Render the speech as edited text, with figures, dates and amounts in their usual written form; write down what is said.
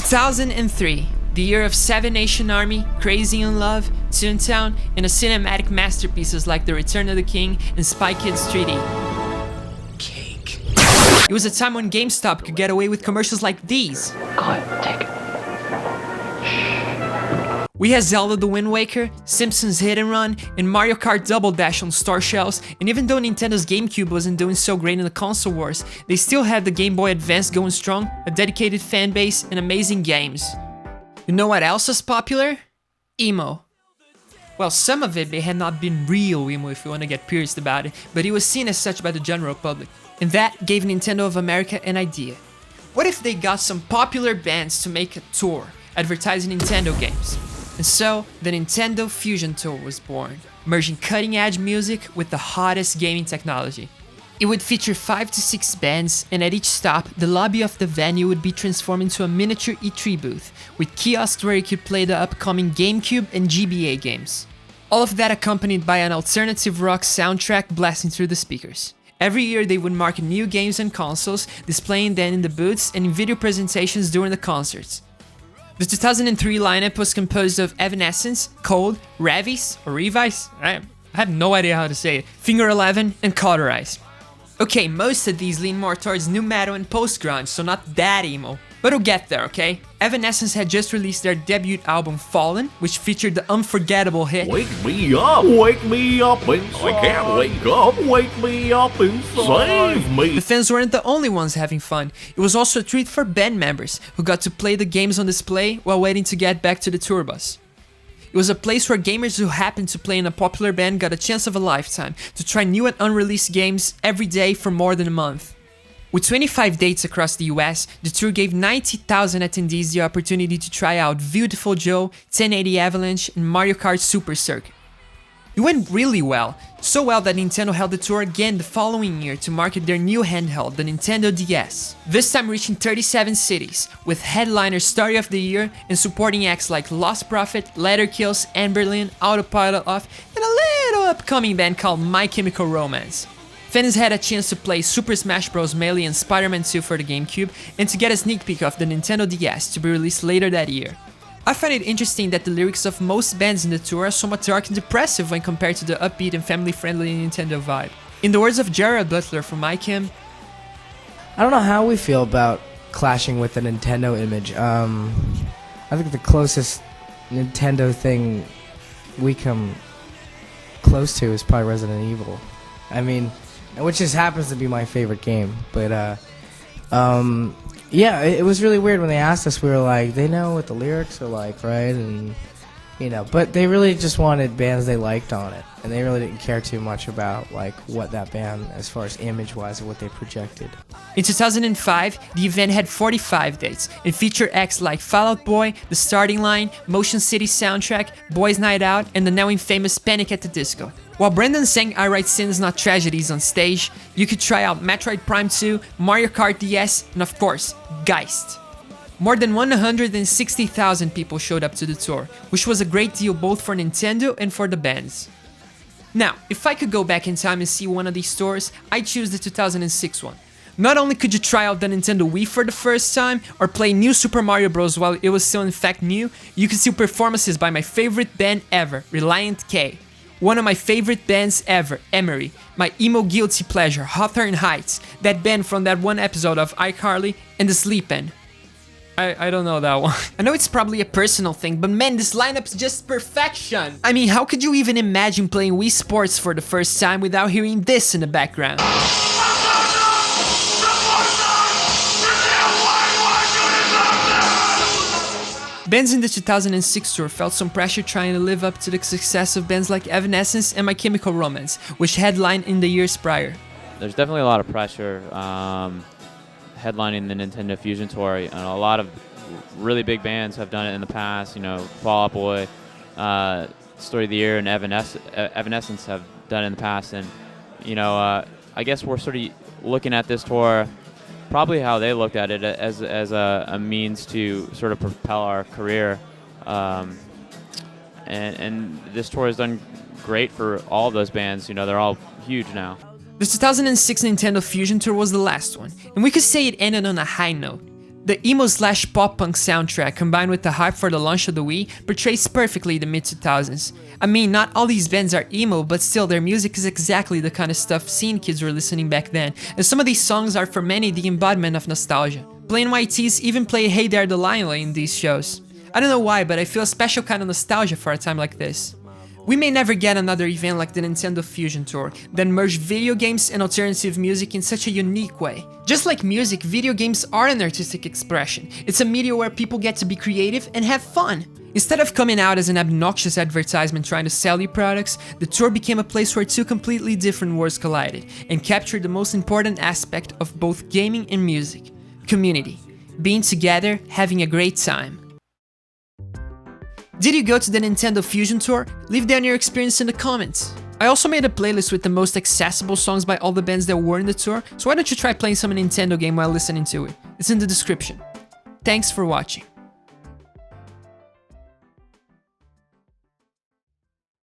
2003, the year of Seven Nation Army, Crazy in Love, Toontown, and a cinematic masterpieces like The Return of the King and Spy Kids 3D. Cake. It was a time when GameStop could get away with commercials like these. Go ahead, take it. We had Zelda the Wind Waker, Simpsons Hit and Run, and Mario Kart Double Dash on store shelves, and even though Nintendo's GameCube wasn't doing so great in the console wars, they still had the Game Boy Advance going strong, a dedicated fan base, and amazing games. You know what else was popular? Emo. Well, some of it may have not been real emo if you want to get pierced about it, but it was seen as such by the general public. And that gave Nintendo of America an idea. What if they got some popular bands to make a tour, advertising Nintendo games? And so, the Nintendo Fusion Tour was born, merging cutting-edge music with the hottest gaming technology. It would feature 5 to 6 bands, and at each stop, the lobby of the venue would be transformed into a miniature E3 booth, with kiosks where you could play the upcoming GameCube and GBA games. All of that accompanied by an alternative rock soundtrack blasting through the speakers. Every year they would market new games and consoles, displaying them in the booths and in video presentations during the concerts. The 2003 lineup was composed of Evanescence, Cold, Revis, or Revis, I have no idea how to say it, Finger 11, and Cauterize. Okay, most of these lean more towards nu metal and post-grunge, so not that emo. But we'll get there, okay? Evanescence had just released their debut album Fallen, which featured the unforgettable hit wake me up inside. I can't wake me up inside. Save me. The fans weren't the only ones having fun. It was also a treat for band members, who got to play the games on display while waiting to get back to the tour bus. It was a place where gamers who happened to play in a popular band got a chance of a lifetime to try new and unreleased games every day for more than a month. With 25 dates across the US, the tour gave 90,000 attendees the opportunity to try out Beautiful Joe, 1080 Avalanche, and Mario Kart Super Circuit. It went really well, so well that Nintendo held the tour again the following year to market their new handheld, the Nintendo DS. This time reaching 37 cities, with headliner Story of the Year and supporting acts like Lost Prophet, Letterkills, Amberlin, Autopilot Off, and a little upcoming band called My Chemical Romance. Fans had a chance to play Super Smash Bros. Melee and Spider-Man 2 for the GameCube, and to get a sneak peek of the Nintendo DS to be released later that year. I find it interesting that the lyrics of most bands in the tour are somewhat dark and depressive when compared to the upbeat and family-friendly Nintendo vibe. In the words of Jared Butler from MyChem, I don't know how we feel about clashing with the Nintendo image. I think the closest Nintendo thing we come close to is probably Resident Evil. I mean, which just happens to be my favorite game, but yeah, it was really weird when they asked us. We were like, they know what the lyrics are like, right? And but they really just wanted bands they liked on it, and they really didn't care too much about like what that band, as far as image-wise, or what they projected. In 2005, the event had 45 dates and featured acts like Fall Out Boy, The Starting Line, Motion City Soundtrack, Boys Night Out, and the now infamous Panic at the Disco. While Brandon sang I Write Sins Not Tragedies on stage, you could try out Metroid Prime 2, Mario Kart DS, and of course, Geist. More than 160,000 people showed up to the tour, which was a great deal both for Nintendo and for the bands. Now, if I could go back in time and see one of these tours, I'd choose the 2006 one. Not only could you try out the Nintendo Wii for the first time, or play new Super Mario Bros. While it was still in fact new, you could see performances by my favorite band ever, Relient K. One of my favorite bands ever, Emery, my emo guilty pleasure, Hawthorne Heights, that band from that one episode of iCarly, and The Sleep End. I don't know that one. I know it's probably a personal thing, but man, this lineup's just perfection! I mean, how could you even imagine playing Wii Sports for the first time without hearing this in the background? Bands in the 2006 tour felt some pressure trying to live up to the success of bands like Evanescence and My Chemical Romance, which headlined in the years prior. There's definitely a lot of pressure headlining the Nintendo Fusion Tour. A lot of really big bands have done it in the past. Fall Out Boy, Story of the Year, and Evanescence have done it in the past. And I guess we're sort of looking at this tour probably how they looked at it as a means to sort of propel our career. And this tour has done great for all of those bands. They're all huge now. The 2006 Nintendo Fusion Tour was the last one, and we could say it ended on a high note. The emo/pop-punk soundtrack, combined with the hype for the launch of the Wii, portrays perfectly the mid-2000s. I mean, not all these bands are emo, but still their music is exactly the kind of stuff scene kids were listening back then, and some of these songs are for many the embodiment of nostalgia. Plain White Tees even play Hey There Delilah in these shows. I don't know why, but I feel a special kind of nostalgia for a time like this. We may never get another event like the Nintendo Fusion Tour that merged video games and alternative music in such a unique way. Just like music, video games are an artistic expression. It's a media where people get to be creative and have fun. Instead of coming out as an obnoxious advertisement trying to sell you products, the tour became a place where two completely different worlds collided and captured the most important aspect of both gaming and music: community. Being together, having a great time. Did you go to the Nintendo Fusion Tour? Leave down your experience in the comments. I also made a playlist with the most accessible songs by all the bands that were in the tour, so why don't you try playing some Nintendo game while listening to it? It's in the description. Thanks for watching.